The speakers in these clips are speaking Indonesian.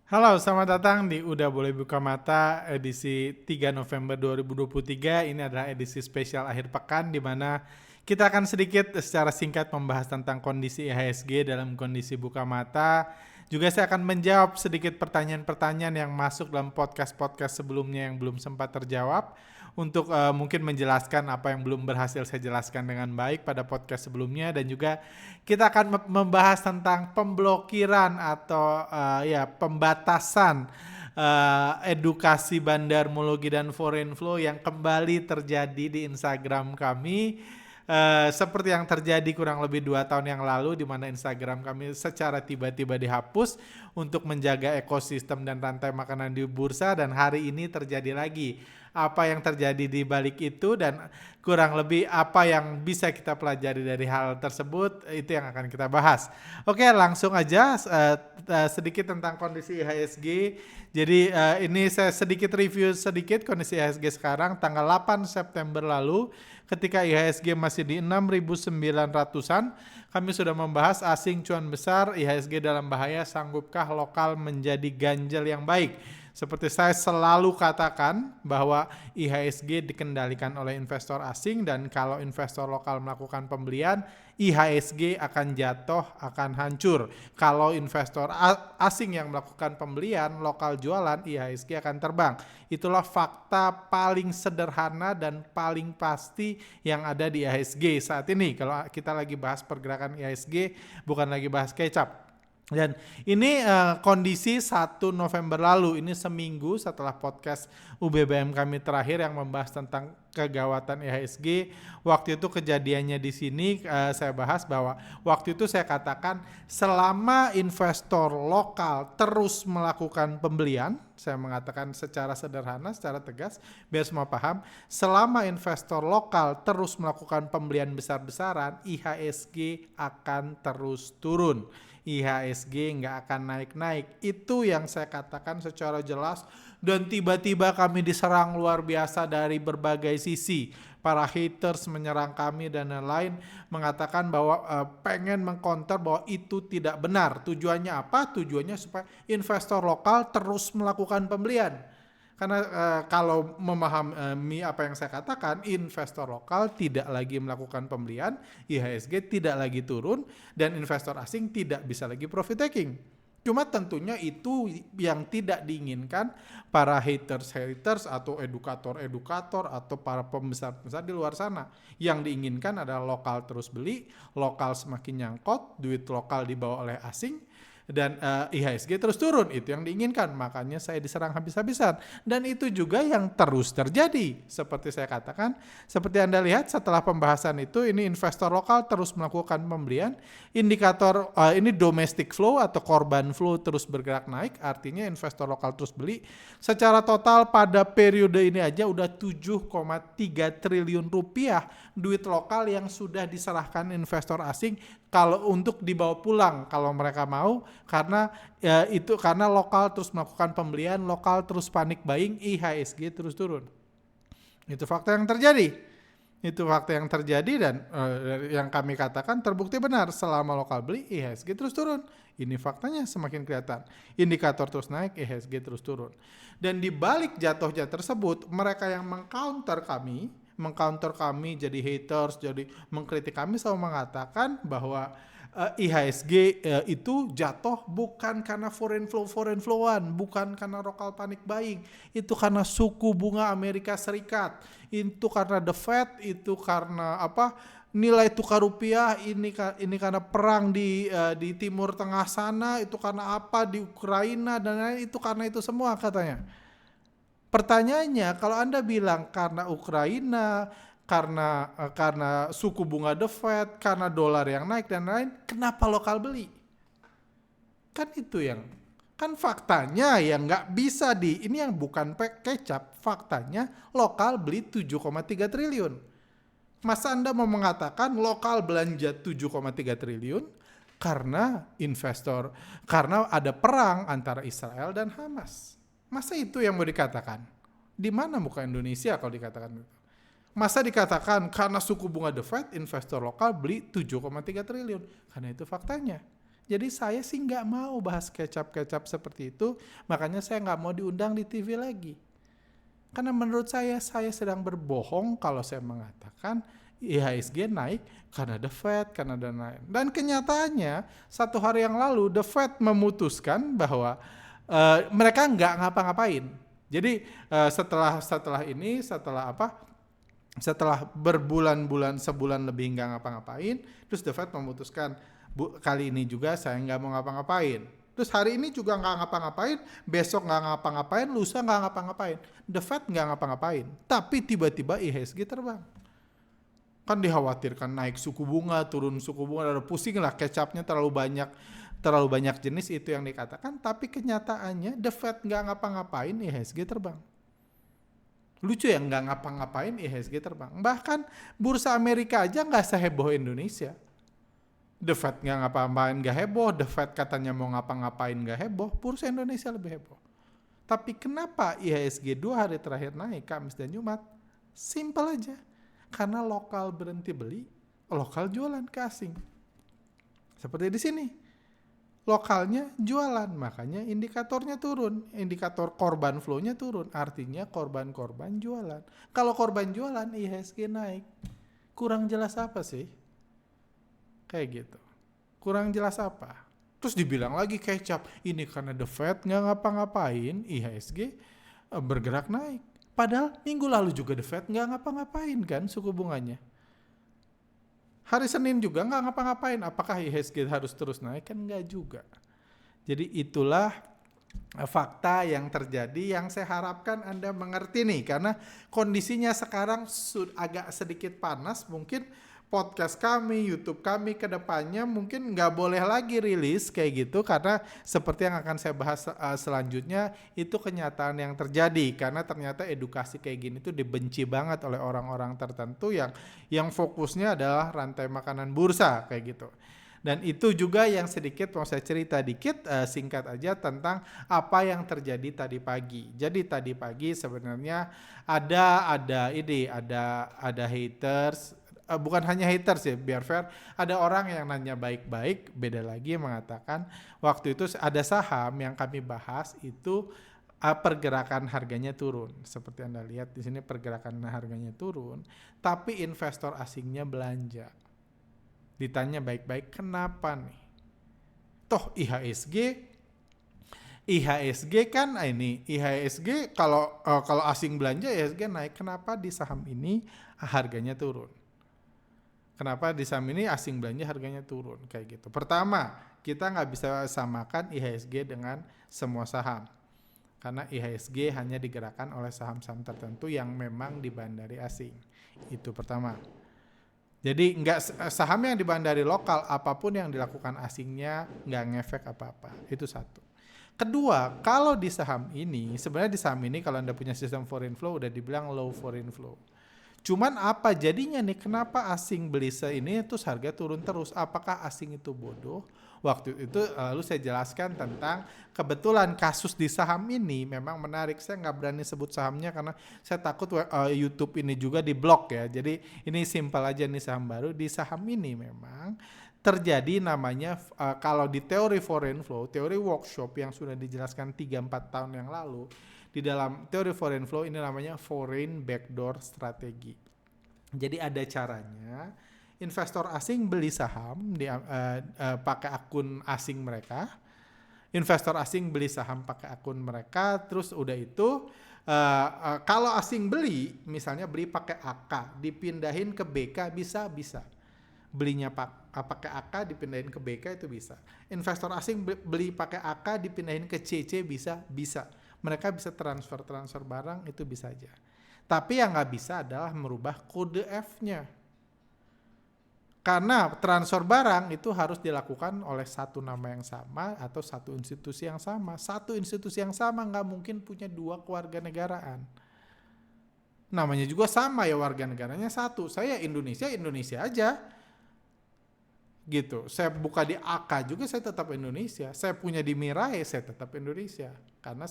Halo, selamat datang di Udah Boleh Buka Mata edisi 3 November 2023. Ini adalah edisi spesial akhir pekan di mana kita akan sedikit secara singkat membahas tentang kondisi IHSG dalam kondisi buka mata. Juga saya akan menjawab sedikit pertanyaan-pertanyaan yang masuk dalam podcast-podcast sebelumnya yang belum sempat terjawab untuk mungkin menjelaskan apa yang belum berhasil saya jelaskan dengan baik pada podcast sebelumnya, dan juga kita akan membahas tentang pemblokiran atau pembatasan edukasi bandarmologi dan foreign flow yang kembali terjadi di Instagram kami. Seperti yang terjadi kurang lebih 2 tahun yang lalu, di mana Instagram kami secara tiba-tiba dihapus untuk menjaga ekosistem dan rantai makanan di bursa, dan hari ini terjadi lagi. Apa yang terjadi di balik itu dan kurang lebih apa yang bisa kita pelajari dari hal tersebut, itu yang akan kita bahas. Oke, langsung aja sedikit tentang kondisi IHSG. Jadi ini saya sedikit review sedikit kondisi IHSG sekarang tanggal 8 September lalu. Ketika IHSG masih di 6.900-an, kami sudah membahas asing cuan besar, IHSG dalam bahaya, sanggupkah lokal menjadi ganjel yang baik. Seperti saya selalu katakan bahwa IHSG dikendalikan oleh investor asing, dan kalau investor lokal melakukan pembelian, IHSG akan jatuh, akan hancur. Kalau investor asing yang melakukan pembelian, lokal jualan, IHSG akan terbang. Itulah fakta paling sederhana dan paling pasti yang ada di IHSG saat ini. Kalau kita lagi bahas pergerakan IHSG, bukan lagi bahas kecap. Dan ini kondisi 1 November lalu, ini seminggu setelah podcast UBBM kami terakhir yang membahas tentang kegawatan IHSG. Waktu itu kejadiannya di sini saya bahas bahwa waktu itu saya katakan selama investor lokal terus melakukan pembelian, saya mengatakan secara sederhana, secara tegas, biar semua paham, selama investor lokal terus melakukan pembelian besar-besaran, IHSG akan terus turun. IHSG nggak akan naik-naik. Itu yang saya katakan secara jelas, dan tiba-tiba kami diserang luar biasa dari berbagai sisi. Para haters menyerang kami dan lain-lain, mengatakan bahwa pengen mengcounter bahwa itu tidak benar. Tujuannya apa? Tujuannya supaya investor lokal terus melakukan pembelian. Karena kalau memahami apa yang saya katakan, investor lokal tidak lagi melakukan pembelian, IHSG tidak lagi turun, dan investor asing tidak bisa lagi profit taking. Cuma tentunya itu yang tidak diinginkan para haters atau edukator atau para pembesar-pembesar di luar sana. Yang diinginkan adalah lokal terus beli, lokal semakin nyangkot, duit lokal dibawa oleh asing, dan IHSG terus turun. Itu yang diinginkan, makanya saya diserang habis-habisan, dan itu juga yang terus terjadi. Seperti saya katakan, seperti Anda lihat setelah pembahasan itu, ini investor lokal terus melakukan pembelian, indikator ini domestic flow atau korban flow terus bergerak naik, artinya investor lokal terus beli. Secara total pada periode ini aja udah 7,3 triliun rupiah duit lokal yang sudah diserahkan investor asing kalau untuk dibawa pulang kalau mereka mau, karena karena lokal terus melakukan pembelian, lokal terus panik buying, IHSG terus turun. Itu fakta yang terjadi. Itu fakta yang terjadi, dan yang kami katakan terbukti benar. Selama lokal beli, IHSG terus turun. Ini faktanya semakin kelihatan. Indikator terus naik, IHSG terus turun. Dan di balik jatuhnya tersebut, mereka yang mengcounter kami jadi haters, jadi mengkritik kami, selalu mengatakan bahwa IHSG itu jatuh bukan karena foreign flowan, bukan karena local panic buying, itu karena suku bunga Amerika Serikat, itu karena the Fed, itu karena nilai tukar rupiah, ini karena perang di Timur Tengah sana, itu karena di Ukraina dan lain, itu karena itu semua katanya. Pertanyaannya, kalau Anda bilang karena Ukraina, karena suku bunga The Fed, karena dolar yang naik dan lain, kenapa lokal beli? Kan itu kan faktanya yang nggak bisa ini yang bukan kecap, faktanya lokal beli 7,3 triliun. Masa Anda mau mengatakan lokal belanja 7,3 triliun karena karena ada perang antara Israel dan Hamas? Masa itu yang mau dikatakan? Di mana muka Indonesia kalau dikatakan itu? Masa dikatakan karena suku bunga The Fed, investor lokal beli 7,3 triliun? Karena itu faktanya. Jadi saya sih nggak mau bahas kecap-kecap seperti itu, makanya saya nggak mau diundang di TV lagi. Karena menurut saya sedang berbohong kalau saya mengatakan IHSG naik karena The Fed, karena dan lain. Dan kenyataannya, 1 hari yang lalu The Fed memutuskan bahwa mereka nggak ngapa-ngapain. Jadi setelah berbulan-bulan, sebulan lebih nggak ngapa-ngapain, terus The Fed memutuskan, kali ini juga saya nggak mau ngapa-ngapain. Terus hari ini juga nggak ngapa-ngapain, besok nggak ngapa-ngapain, lusa nggak ngapa-ngapain. The Fed nggak ngapa-ngapain, tapi tiba-tiba IHSG terbang. Kan dikhawatirkan naik suku bunga, turun suku bunga, ada pusing lah, kecapnya terlalu banyak jenis itu yang dikatakan. Tapi kenyataannya The Fed nggak ngapa-ngapain, IHSG terbang. Lucu ya, nggak ngapa-ngapain IHSG terbang. Bahkan bursa Amerika aja nggak seheboh Indonesia. The Fed nggak ngapa-ngapain nggak heboh, The Fed katanya mau ngapa-ngapain nggak heboh, bursa Indonesia lebih heboh. Tapi kenapa IHSG 2 hari terakhir naik, Kamis dan Jumat? Simple aja. Karena lokal berhenti beli, lokal jualan ke asing. Seperti di sini. Lokalnya jualan, makanya indikatornya turun. Indikator korban flow-nya turun, artinya korban-korban jualan. Kalau korban jualan, IHSG naik. Kurang jelas apa sih? Kayak gitu. Kurang jelas apa? Terus dibilang lagi kecap, ini karena The Fed nggak ngapa-ngapain, IHSG bergerak naik. Padahal minggu lalu juga The Fed nggak ngapa-ngapain kan suku bunganya. Hari Senin juga nggak ngapa-ngapain. Apakah IHSG harus terus naik? Kan nggak juga. Jadi itulah fakta yang terjadi yang saya harapkan Anda mengerti nih. Karena kondisinya sekarang agak sedikit panas. Mungkin podcast kami, YouTube kami ke depannya mungkin nggak boleh lagi rilis kayak gitu. Karena seperti yang akan saya bahas selanjutnya, itu kenyataan yang terjadi. Karena ternyata edukasi kayak gini tuh dibenci banget oleh orang-orang tertentu yang fokusnya adalah rantai makanan bursa kayak gitu. Dan itu juga yang sedikit mau saya cerita dikit singkat aja tentang apa yang terjadi tadi pagi. Jadi tadi pagi sebenarnya ada haters, bukan hanya haters ya, biar fair. Ada orang yang nanya baik-baik, beda lagi yang mengatakan waktu itu ada saham yang kami bahas itu pergerakan harganya turun. Seperti Anda lihat di sini pergerakan harganya turun, tapi investor asingnya belanja. Ditanya baik-baik, kenapa nih? Toh IHSG kan IHSG kalau asing belanja IHSG naik, kenapa di saham ini harganya turun? Kenapa di saham ini asing belanja harganya turun kayak gitu? Pertama, kita nggak bisa samakan IHSG dengan semua saham. Karena IHSG hanya digerakkan oleh saham-saham tertentu yang memang dibandari asing. Itu pertama. Jadi saham yang dibandari lokal, apapun yang dilakukan asingnya nggak ngefek apa-apa. Itu satu. Kedua, kalau di saham ini, sebenarnya di saham ini kalau Anda punya sistem foreign flow udah dibilang low foreign flow. Cuman apa jadinya nih, kenapa asing beli ini terus harga turun terus? Apakah asing itu bodoh? Waktu itu lalu saya jelaskan tentang kebetulan kasus di saham ini memang menarik. Saya nggak berani sebut sahamnya karena saya takut YouTube ini juga diblok ya. Jadi ini simpel aja nih, saham baru. Di saham ini memang terjadi namanya kalau di teori foreign flow, teori workshop yang sudah dijelaskan 3-4 tahun yang lalu, di dalam teori foreign flow ini namanya foreign backdoor strategy. Jadi ada caranya investor asing beli saham pakai akun asing mereka. Investor asing beli saham pakai akun mereka, terus udah itu kalau asing beli, misalnya beli pakai AK, dipindahin ke BK bisa. Belinya pakai AK dipindahin ke BK itu bisa. Investor asing beli pakai AK dipindahin ke CC bisa. Mereka bisa transfer barang, itu bisa aja. Tapi yang nggak bisa adalah merubah kode F-nya. Karena transfer barang itu harus dilakukan oleh satu nama yang sama atau satu institusi yang sama. Satu institusi yang sama nggak mungkin punya 2 kewarganegaraan. Namanya juga sama ya, warga negaranya satu. Saya Indonesia aja. Gitu. Saya buka di AK juga saya tetap Indonesia. Saya punya di Mirai saya tetap Indonesia. Karena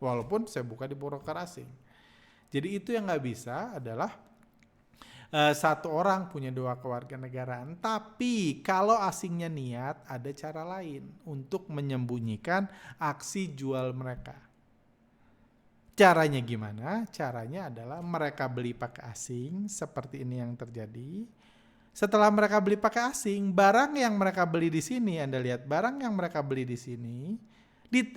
walaupun saya buka di broker asing. Jadi itu yang nggak bisa adalah Satu orang punya 2 kewarganegaraan. Tapi kalau asingnya niat, ada cara lain untuk menyembunyikan aksi jual mereka. Caranya gimana? Caranya adalah mereka beli pakai asing, seperti ini yang terjadi. Setelah mereka beli pakai asing, barang yang mereka beli di sini, Anda lihat barang yang mereka beli di sini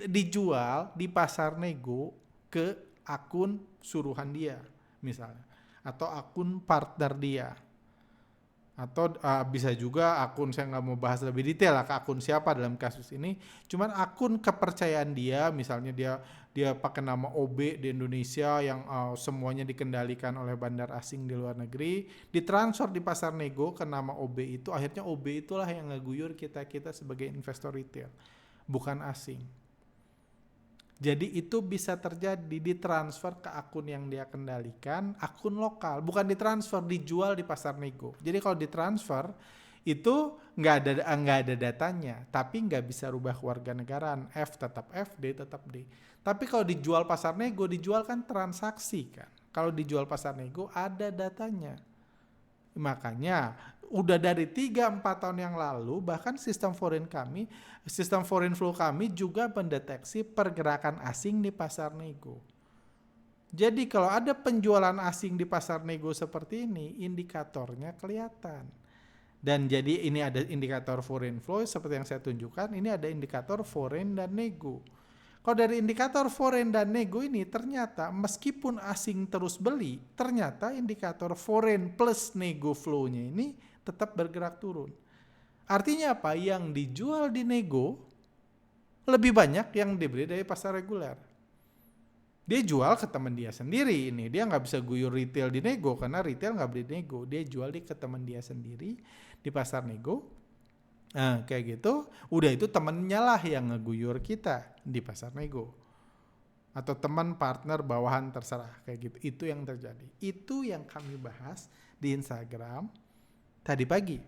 dijual di pasar nego ke akun suruhan dia misalnya, atau akun partner dia, atau bisa juga akun, saya nggak mau bahas lebih detail lah ke akun siapa dalam kasus ini, cuman akun kepercayaan dia, misalnya dia pakai nama OB di Indonesia yang semuanya dikendalikan oleh bandar asing di luar negeri, ditransfer di pasar nego ke nama OB itu, akhirnya OB itulah yang ngeguyur kita sebagai investor retail, bukan asing. Jadi itu bisa terjadi, ditransfer ke akun yang dia kendalikan, akun lokal, bukan ditransfer, dijual di pasar nego. Jadi kalau ditransfer itu nggak ada datanya, tapi nggak bisa rubah kewarganegaraan. F tetap F, D tetap D. Tapi kalau dijual pasar nego, dijual kan transaksi kan. Kalau dijual pasar nego ada datanya. Makanya udah dari 3-4 tahun yang lalu, bahkan sistem foreign flow kami juga mendeteksi pergerakan asing di pasar nego. Jadi kalau ada penjualan asing di pasar nego seperti ini, indikatornya kelihatan. Dan jadi ini ada indikator foreign flow seperti yang saya tunjukkan, ini ada indikator foreign dan nego. Kalau dari indikator foreign dan nego ini ternyata meskipun asing terus beli, ternyata indikator foreign plus nego flow-nya ini tetap bergerak turun. Artinya apa? Yang dijual di nego lebih banyak yang dibeli dari pasar reguler. Dia jual ke teman dia sendiri ini. Dia nggak bisa guyur retail di nego karena retail nggak beli nego. Dia jual ke teman dia sendiri di pasar nego. Nah, kayak gitu, udah itu temennya lah yang ngeguyur kita di pasar nego. Atau teman, partner, bawahan, terserah. Kayak gitu, itu yang terjadi. Itu yang kami bahas di Instagram tadi pagi.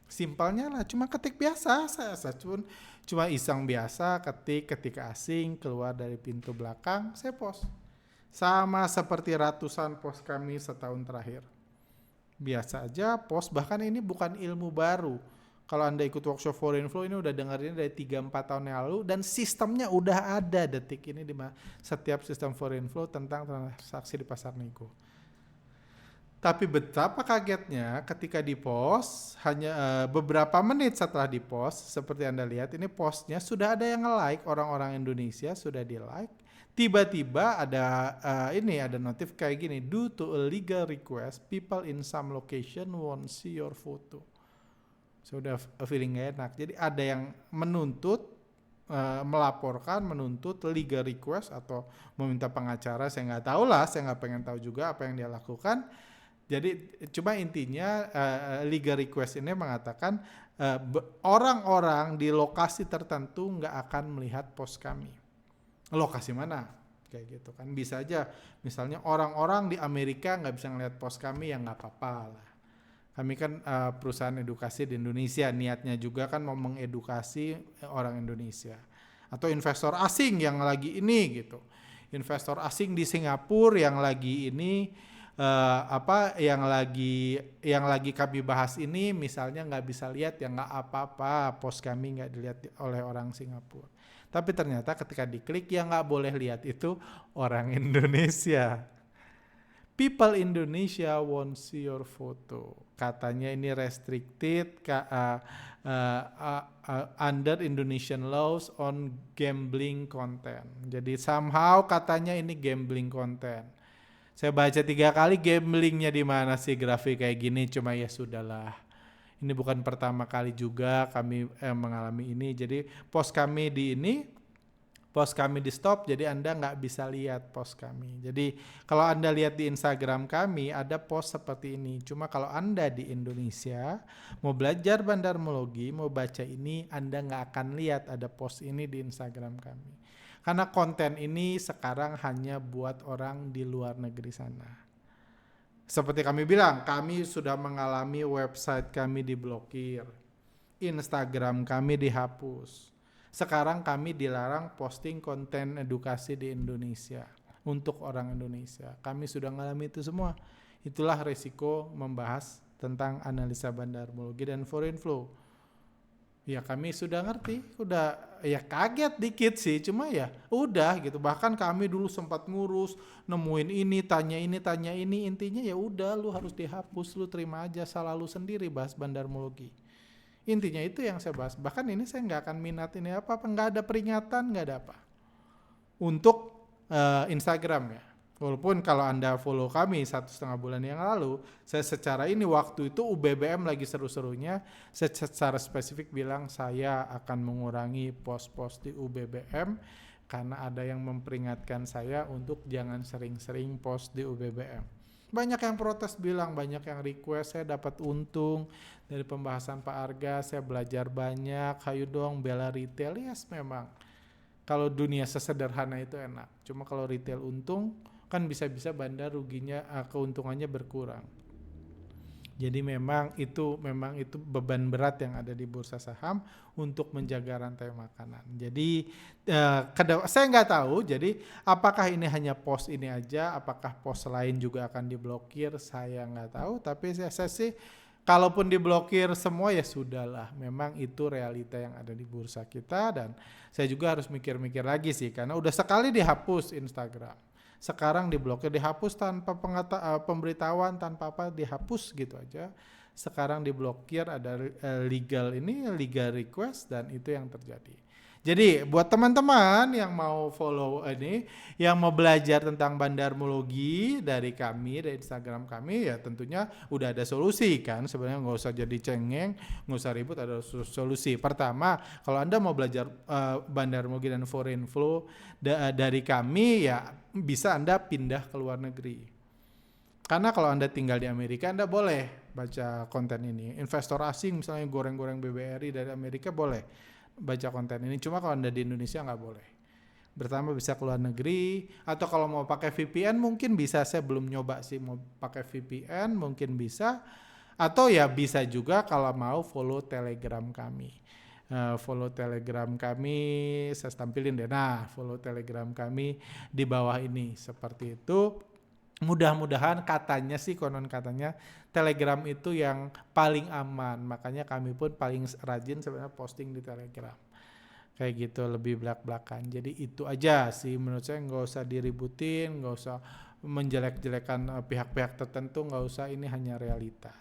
Simpelnya lah, cuma ketik biasa. Saya cuma iseng biasa, ketika asing, keluar dari pintu belakang, saya post. Sama seperti ratusan post kami setahun terakhir. Biasa aja post, bahkan ini bukan ilmu baru. Kalau Anda ikut workshop foreign flow ini udah dengerin dari 3-4 tahun yang lalu dan sistemnya udah ada detik ini di setiap sistem foreign flow tentang transaksi di pasar nego. Tapi betapa kagetnya ketika di post hanya beberapa menit setelah di post, seperti Anda lihat ini postnya sudah ada yang nge-like, orang-orang Indonesia sudah di like. Tiba-tiba ada ada notif kayak gini, due to a legal request, people in some location won't see your photo. Sudah feeling gak enak. Jadi ada yang menuntut, melaporkan, menuntut legal request atau meminta pengacara. Saya nggak tahu lah, saya nggak pengen tahu juga apa yang dia lakukan. Jadi cuma intinya legal request ini mengatakan orang-orang di lokasi tertentu nggak akan melihat post kami. Lokasi mana? Kayak gitu kan. Bisa aja misalnya orang-orang di Amerika nggak bisa ngelihat post kami, ya nggak apa-apa lah. Kami kan perusahaan edukasi di Indonesia, niatnya juga kan mau mengedukasi orang Indonesia. Atau investor asing yang lagi ini gitu. Investor asing di Singapura yang lagi ini yang lagi kami bahas ini misalnya nggak bisa lihat, ya nggak apa-apa, post kami nggak dilihat oleh orang Singapura. Tapi ternyata ketika diklik yang nggak boleh lihat itu orang Indonesia. People Indonesia won't see your photo. Katanya ini restricted under Indonesian laws on gambling content. Jadi somehow katanya ini gambling content. Saya baca 3 kali, gamblingnya di mana sih grafik kayak gini, cuma ya sudahlah. Ini bukan pertama kali juga kami mengalami ini. Jadi post kami di stop, jadi Anda nggak bisa lihat post kami. Jadi kalau Anda lihat di Instagram kami ada post seperti ini. Cuma kalau Anda di Indonesia mau belajar bandarmologi, mau baca ini, Anda nggak akan lihat ada post ini di Instagram kami. Karena konten ini sekarang hanya buat orang di luar negeri sana. Seperti kami bilang, kami sudah mengalami website kami diblokir, Instagram kami dihapus. Sekarang kami dilarang posting konten edukasi di Indonesia untuk orang Indonesia. Kami sudah mengalami itu semua. Itulah resiko membahas tentang analisa bandarmologi dan foreign flow. Ya kami sudah ngerti, udah ya kaget dikit sih, cuma ya udah gitu. Bahkan kami dulu sempat ngurus, nemuin tanya ini, intinya ya udah lu harus dihapus, lu terima aja, salah lu sendiri bahas bandarmologi. Intinya itu yang saya bahas. Bahkan ini saya nggak akan minat ini apa-apa, nggak ada peringatan, nggak ada apa. Untuk Instagram ya. Walaupun kalau Anda follow kami 1,5 bulan yang lalu, saya secara ini waktu itu UBBM lagi seru-serunya, saya secara spesifik bilang saya akan mengurangi post-post di UBBM karena ada yang memperingatkan saya untuk jangan sering-sering post di UBBM. Banyak yang protes bilang, banyak yang request, saya dapat untung dari pembahasan Pak Arga, saya belajar banyak, hayu dong bela retail, yes memang. Kalau dunia sesederhana itu enak, cuma kalau retail untung, kan bisa-bisa bandar ruginya, keuntungannya berkurang. Jadi memang itu beban berat yang ada di bursa saham untuk menjaga rantai makanan. Jadi saya nggak tahu. Jadi apakah ini hanya pos ini aja? Apakah pos lain juga akan diblokir? Saya nggak tahu. Tapi saya sih, kalaupun diblokir semua ya sudahlah. Memang itu realita yang ada di bursa kita dan saya juga harus mikir-mikir lagi sih karena udah sekali dihapus Instagram. Sekarang diblokir, dihapus tanpa pemberitahuan, tanpa apa, dihapus gitu aja. Sekarang diblokir, ada legal request dan itu yang terjadi. Jadi buat teman-teman yang mau follow ini, yang mau belajar tentang bandarmologi dari kami, dari Instagram kami, ya tentunya udah ada solusi kan. Sebenarnya nggak usah jadi cengeng, nggak usah ribut, ada solusi. Pertama, kalau Anda mau belajar bandarmologi dan foreign flow dari kami, ya bisa Anda pindah ke luar negeri. Karena kalau Anda tinggal di Amerika, Anda boleh baca konten ini. Investor asing misalnya goreng-goreng BBRI dari Amerika boleh baca konten ini, cuma kalau Anda di Indonesia nggak boleh. Pertama bisa ke luar negeri, atau kalau mau pakai VPN mungkin bisa, saya belum nyoba sih mau pakai VPN, mungkin bisa, atau ya bisa juga kalau mau follow Telegram kami. Follow Telegram kami, saya tampilin deh, nah follow Telegram kami di bawah ini, seperti itu. Mudah-mudahan katanya sih, konon katanya Telegram itu yang paling aman, makanya kami pun paling rajin sebenarnya posting di Telegram kayak gitu, lebih belak-belakan. Jadi itu aja sih menurut saya, nggak usah diributin, nggak usah menjelek-jelekan pihak-pihak tertentu, nggak usah, ini hanya realita.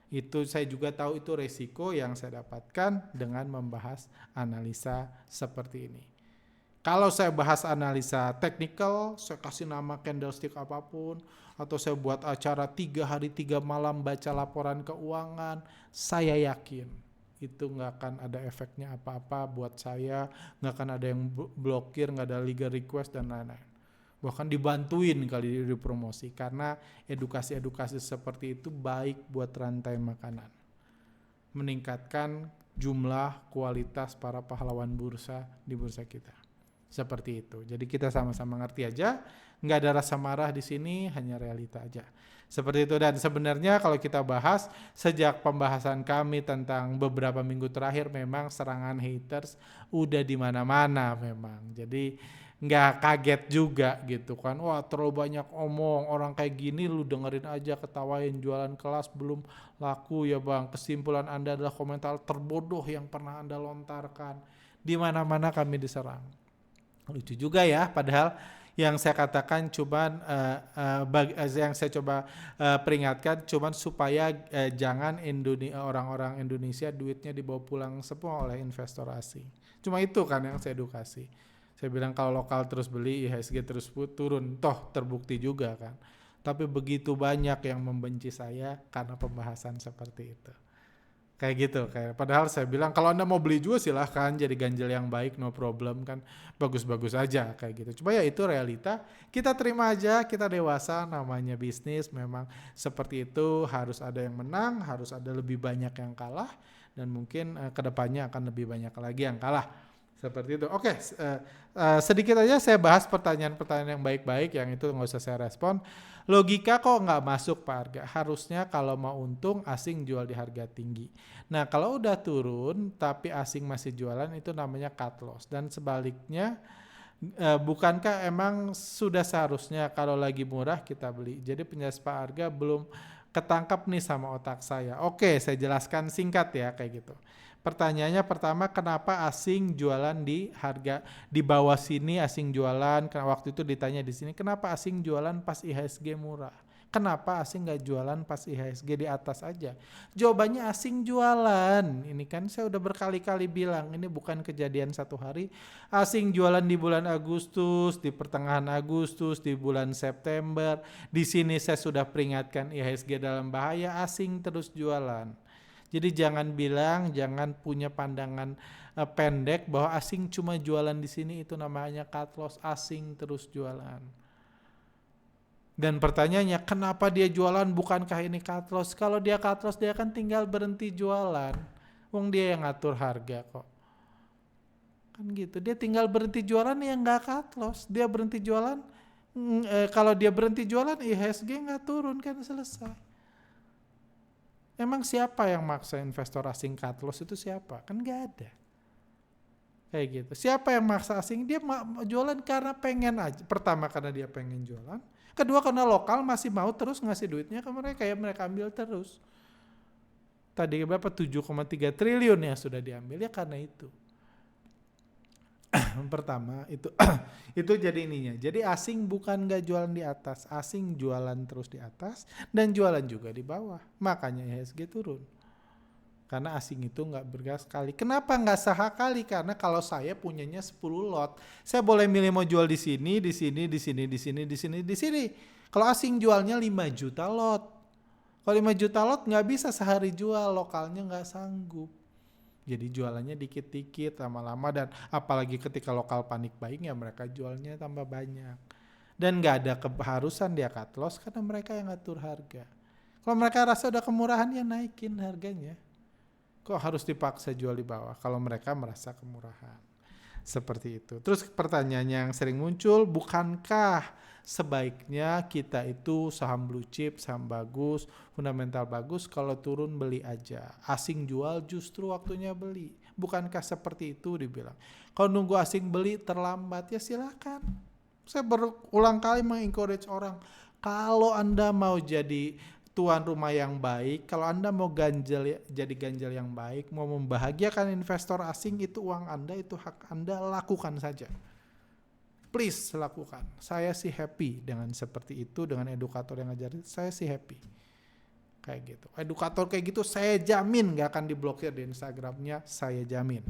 Itu saya juga tahu itu resiko yang saya dapatkan dengan membahas analisa seperti ini. Kalau saya bahas analisa teknikal, saya kasih nama candlestick apapun, atau saya buat acara 3 hari 3 malam baca laporan keuangan, saya yakin itu nggak akan ada efeknya apa-apa buat saya, nggak akan ada yang blokir, nggak ada legal request dan lain-lain. Bahkan dibantuin kali dipromosi, karena edukasi-edukasi seperti itu baik buat rantai makanan. Meningkatkan jumlah kualitas para pahlawan bursa di bursa kita. Seperti itu. Jadi kita sama-sama ngerti aja, nggak ada rasa marah di sini, hanya realita aja. Seperti itu. Dan sebenarnya kalau kita bahas, sejak pembahasan kami tentang beberapa minggu terakhir, memang serangan haters udah di mana-mana memang. Jadi nggak kaget juga gitu kan. Wah terlalu banyak omong, orang kayak gini lu dengerin aja, ketawain, jualan kelas belum laku ya bang. Kesimpulan Anda adalah komentar terbodoh yang pernah Anda lontarkan. Di mana-mana kami diserang. Lucu juga ya, padahal yang saya katakan cuman yang saya coba peringatkan cuman supaya jangan orang-orang Indonesia duitnya dibawa pulang semua oleh investor asing. Cuma itu kan yang saya edukasi. Saya bilang kalau lokal terus beli, IHSG terus turun, toh terbukti juga kan. Tapi begitu banyak yang membenci saya karena pembahasan seperti itu. Kayak gitu, padahal saya bilang kalau Anda mau beli juga silahkan, jadi ganjil yang baik, no problem kan, bagus-bagus aja kayak gitu. Cuma ya itu realita, kita terima aja, kita dewasa, namanya bisnis memang seperti itu, harus ada yang menang, harus ada lebih banyak yang kalah, dan mungkin kedepannya akan lebih banyak lagi yang kalah. Seperti itu. Oke, sedikit aja saya bahas pertanyaan-pertanyaan yang baik-baik, yang itu nggak usah saya respon. Logika kok nggak masuk Pak Arga? Harusnya kalau mau untung asing jual di harga tinggi. Nah kalau udah turun tapi asing masih jualan itu namanya cut loss. Dan sebaliknya Bukankah emang sudah seharusnya kalau lagi murah kita beli? Jadi penjelasan harga belum ketangkap nih sama otak saya. Oke, saya jelaskan singkat ya kayak gitu. Pertanyaannya pertama, kenapa asing jualan di harga di bawah sini asing jualan? Karena waktu itu ditanya di sini, kenapa asing jualan pas IHSG murah? Kenapa asing nggak jualan pas IHSG di atas aja? Jawabannya asing jualan. Ini kan saya udah berkali-kali bilang, ini bukan kejadian satu hari. Asing jualan di bulan Agustus, di pertengahan Agustus, di bulan September. Di sini saya sudah peringatkan IHSG dalam bahaya, asing terus jualan. Jadi jangan bilang, jangan punya pandangan pendek bahwa asing cuma jualan di sini, itu namanya cut loss. Asing terus jualan. Dan pertanyaannya, kenapa dia jualan, bukankah ini cut loss? Kalau dia cut loss, dia kan tinggal berhenti jualan. Wong dia yang ngatur harga kok. Kan gitu, dia tinggal berhenti jualan ya nggak cut loss. Dia berhenti jualan, kalau dia berhenti jualan, IHSG nggak turun, kan selesai. Emang siapa yang maksa investor asing cut loss itu siapa? Kan nggak ada. Kayak gitu. Siapa yang maksa asing? Dia jualan karena pengen aja. Pertama karena dia pengen jualan. Kedua karena lokal masih mau terus ngasih duitnya ke mereka, kayak mereka ambil terus. Tadi berapa? 7,3 triliun yang sudah diambil ya karena itu. Pertama itu itu jadi ininya. Jadi asing bukan nggak jualan di atas, asing jualan terus di atas dan jualan juga di bawah. Makanya IHSG turun. Karena asing itu nggak bergerak sekali. Kenapa nggak sekali? Karena kalau saya punyanya 10 lot, saya boleh milih mau jual di sini, di sini, di sini, di sini, di sini, di sini. Kalau asing jualnya 5 juta lot. Kalau 5 juta lot nggak bisa sehari jual, lokalnya nggak sanggup. Jadi jualannya dikit-dikit, lama-lama, dan apalagi ketika lokal panik buying ya mereka jualnya tambah banyak. Dan nggak ada keharusan dia cut loss karena mereka yang ngatur harga. Kalau mereka rasa udah kemurahan ya naikin harganya. Kok harus dipaksa jual di bawah kalau mereka merasa kemurahan? Seperti itu. Terus pertanyaan yang sering muncul, bukankah sebaiknya kita itu saham blue chip, saham bagus, fundamental bagus, kalau turun beli aja. Asing jual justru waktunya beli. Bukankah seperti itu dibilang? Kalau nunggu asing beli terlambat ya silakan. Saya berulang kali mengencourage orang, kalau Anda mau jadi tuan rumah yang baik, kalau Anda mau jadi ganjal yang baik, mau membahagiakan investor asing, itu uang Anda, itu hak Anda, lakukan saja. Please lakukan. Saya sih happy dengan seperti itu, dengan edukator yang ngajarin, saya sih happy. Kayak gitu. Edukator kayak gitu saya jamin gak akan diblokir di Instagramnya, saya jamin.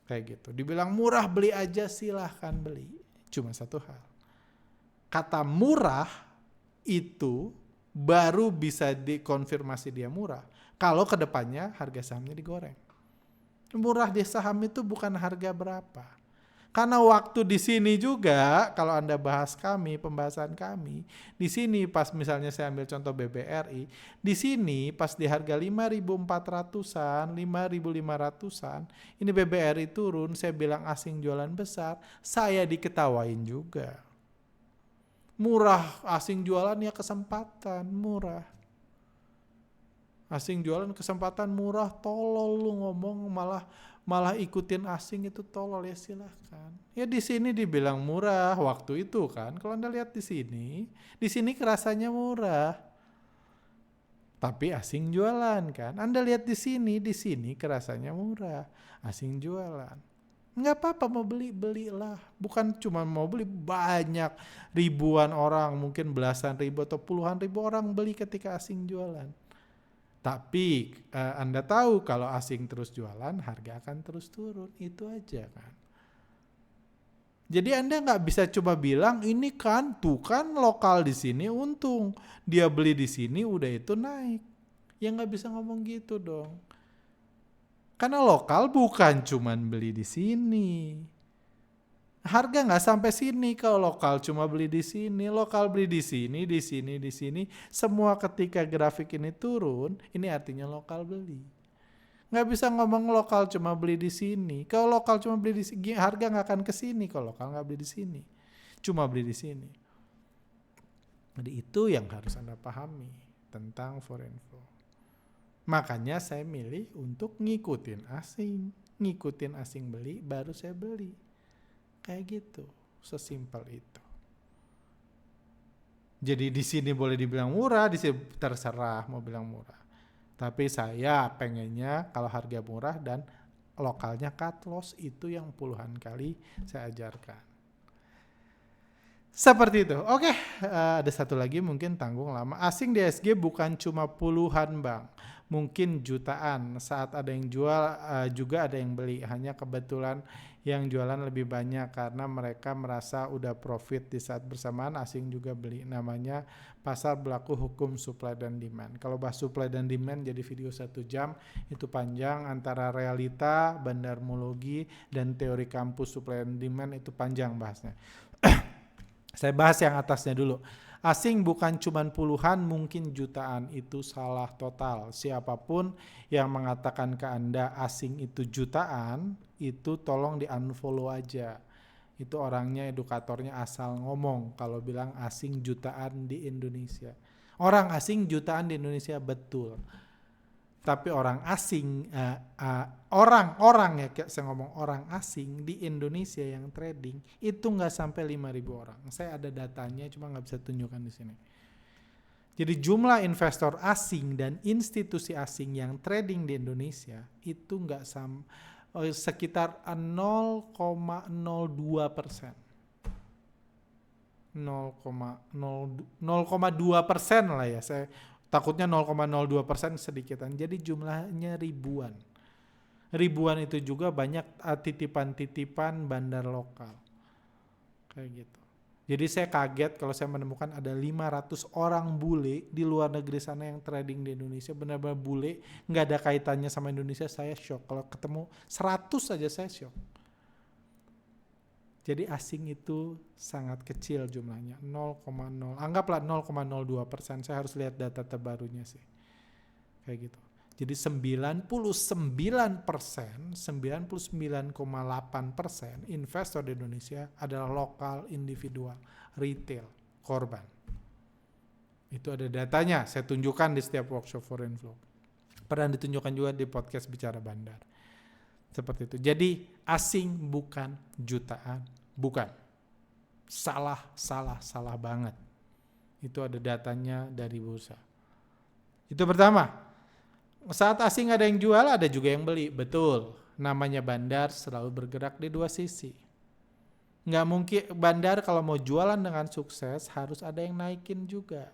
Kayak gitu. Dibilang murah beli aja, silahkan beli. Cuma satu hal. Kata murah itu baru bisa dikonfirmasi dia murah kalau kedepannya harga sahamnya digoreng. Murah di saham itu bukan harga berapa. Karena waktu di sini juga, kalau Anda bahas pembahasan kami, di sini pas misalnya saya ambil contoh BBRI, di sini pas di harga 5.400-an, 5.500-an, ini BBRI turun, saya bilang asing jualan besar, saya diketawain juga. Murah, asing jualan ya kesempatan, murah. Asing jualan kesempatan murah, tolol lu ngomong malah ikutin asing, itu tolol, ya silahkan. Ya di sini dibilang murah waktu itu kan. Kalau Anda lihat di sini kerasanya murah. Tapi asing jualan kan. Anda lihat di sini kerasanya murah. Asing jualan. Nggak apa-apa, mau belilah. Bukan cuma mau beli, banyak ribuan orang, mungkin belasan ribu atau puluhan ribu orang beli ketika asing jualan. Tapi Anda tahu kalau asing terus jualan, harga akan terus turun. Itu aja kan. Jadi Anda nggak bisa coba bilang ini kan tuh kan lokal di sini untung, dia beli di sini udah itu naik. Ya nggak bisa ngomong gitu dong. Karena lokal bukan cuman beli di sini. Harga nggak sampai sini kalau lokal cuma beli di sini. Lokal beli di sini, di sini, di sini. Semua ketika grafik ini turun, ini artinya lokal beli. Nggak bisa ngomong lokal cuma beli di sini. Kalau lokal cuma beli di sini, harga nggak akan ke sini. Kalau lokal nggak beli di sini, cuma beli di sini. Jadi itu yang harus Anda pahami tentang foreign flow. Makanya saya milih untuk ngikutin asing beli, baru saya beli. Kayak gitu, sesimpel itu. Jadi di sini boleh dibilang murah, di sini terserah mau bilang murah. Tapi saya pengennya kalau harga murah dan lokalnya cut loss, itu yang puluhan kali saya ajarkan. Seperti itu. Oke, ada satu lagi mungkin tanggung lama. Asing di IHSG bukan cuma puluhan bang, mungkin jutaan. Saat ada yang jual juga ada yang beli. Hanya kebetulan yang jualan lebih banyak karena mereka merasa udah profit di saat bersamaan asing juga beli. Namanya pasar berlaku hukum supply dan demand. Kalau bahas supply dan demand jadi video 1 jam, itu panjang. Antara realita, bandarmologi, dan teori kampus supply dan demand itu panjang bahasnya. Saya bahas yang atasnya dulu. Asing bukan cuma puluhan, mungkin jutaan. Itu salah total. Siapapun yang mengatakan ke Anda asing itu jutaan, itu tolong di-unfollow aja. Itu orangnya, edukatornya asal ngomong kalau bilang asing jutaan di Indonesia. Orang asing jutaan di Indonesia betul. Tapi orang asing, orang-orang ya, kayak saya ngomong orang asing di Indonesia yang trading itu nggak sampai 5.000 orang. Saya ada datanya, cuma nggak bisa tunjukkan di sini. Jadi jumlah investor asing dan institusi asing yang trading di Indonesia itu nggak sekitar 0,02%. 0,2% lah ya. Saya takutnya 0,02% sedikitan. Jadi jumlahnya ribuan. Ribuan itu juga banyak titipan-titipan bandar lokal. Kayak gitu. Jadi saya kaget kalau saya menemukan ada 500 orang bule di luar negeri sana yang trading di Indonesia. Benar-benar bule, nggak ada kaitannya sama Indonesia. Saya shock. Kalau ketemu 100 aja saya shock. Jadi asing itu sangat kecil jumlahnya, 0,0, anggaplah 0,02%. Saya harus lihat data terbarunya sih. Kayak gitu. Jadi 99%, 99,8% investor di Indonesia adalah lokal, individual, retail, korban. Itu ada datanya, saya tunjukkan di setiap workshop Foreign Flow. Pernah ditunjukkan juga di podcast Bicara Bandar. Seperti itu. Jadi asing bukan jutaan, bukan. Salah banget. Itu ada datanya dari bursa. Itu pertama. Saat asing ada yang jual, ada juga yang beli. Betul. Namanya bandar selalu bergerak di dua sisi. Nggak mungkin bandar kalau mau jualan dengan sukses harus ada yang naikin juga.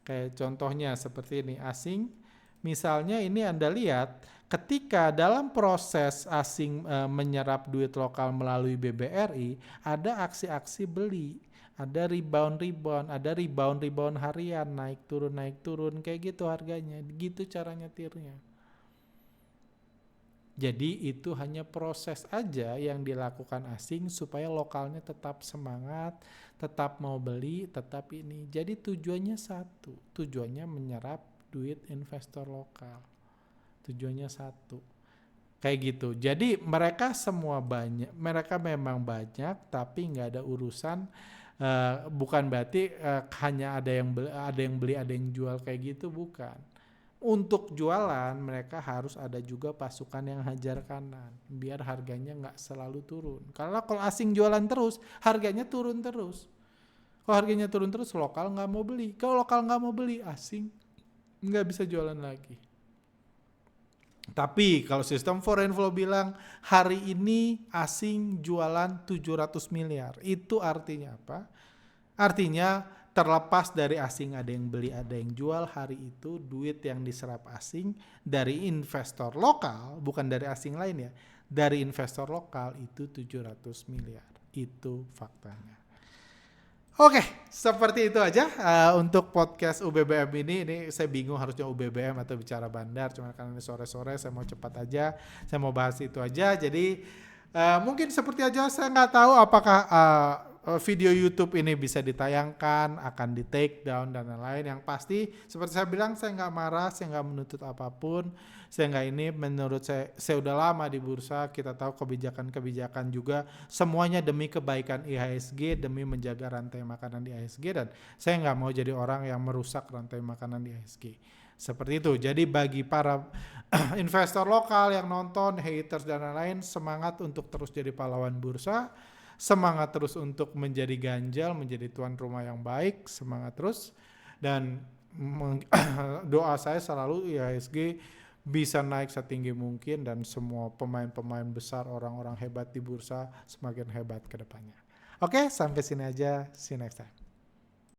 Kayak contohnya seperti ini, asing. Misalnya ini Anda lihat, ketika dalam proses asing menyerap duit lokal melalui BBRI, ada aksi-aksi beli, ada rebound, ada rebound harian, naik turun, kayak gitu harganya, gitu cara nyetirnya. Jadi itu hanya proses aja yang dilakukan asing supaya lokalnya tetap semangat, tetap mau beli, tetap ini. Jadi tujuannya satu, tujuannya menyerap duit investor lokal. Tujuannya satu. Kayak gitu. Jadi mereka semua banyak, mereka memang banyak tapi nggak ada urusan, bukan berarti hanya ada yang beli, ada yang jual kayak gitu, bukan. Untuk jualan mereka harus ada juga pasukan yang hajar kanan biar harganya nggak selalu turun. Karena kalau asing jualan terus, harganya turun terus. Kalau harganya turun terus, lokal nggak mau beli. Kalau lokal nggak mau beli, asing nggak bisa jualan lagi. Tapi kalau sistem Foreign Flow bilang hari ini asing jualan 700 miliar. Itu artinya apa? Artinya terlepas dari asing ada yang beli, ada yang jual, hari itu duit yang diserap asing dari investor lokal, bukan dari asing lain ya, dari investor lokal itu 700 miliar. Itu faktanya. Oke, seperti itu aja untuk podcast UBBM ini saya bingung harusnya UBBM atau Bicara Bandar, cuma karena ini sore-sore saya mau cepat aja, saya mau bahas itu aja. Jadi mungkin seperti aja, saya nggak tahu apakah video YouTube ini bisa ditayangkan, akan di take down dan lain-lain. Yang pasti seperti saya bilang, saya nggak marah, saya nggak menuntut apapun, saya nggak ini. Menurut saya udah lama di bursa, kita tahu kebijakan juga semuanya demi kebaikan IHSG, demi menjaga rantai makanan di IHSG, dan saya nggak mau jadi orang yang merusak rantai makanan di IHSG. Seperti itu. Jadi bagi para investor lokal yang nonton, haters dan lain-lain, semangat untuk terus jadi pahlawan bursa. Semangat terus untuk menjadi ganjal, menjadi tuan rumah yang baik, semangat terus. Dan doa saya selalu IHSG bisa naik setinggi mungkin dan semua pemain-pemain besar, orang-orang hebat di bursa semakin hebat ke depannya. Oke, sampai sini aja. See you next time.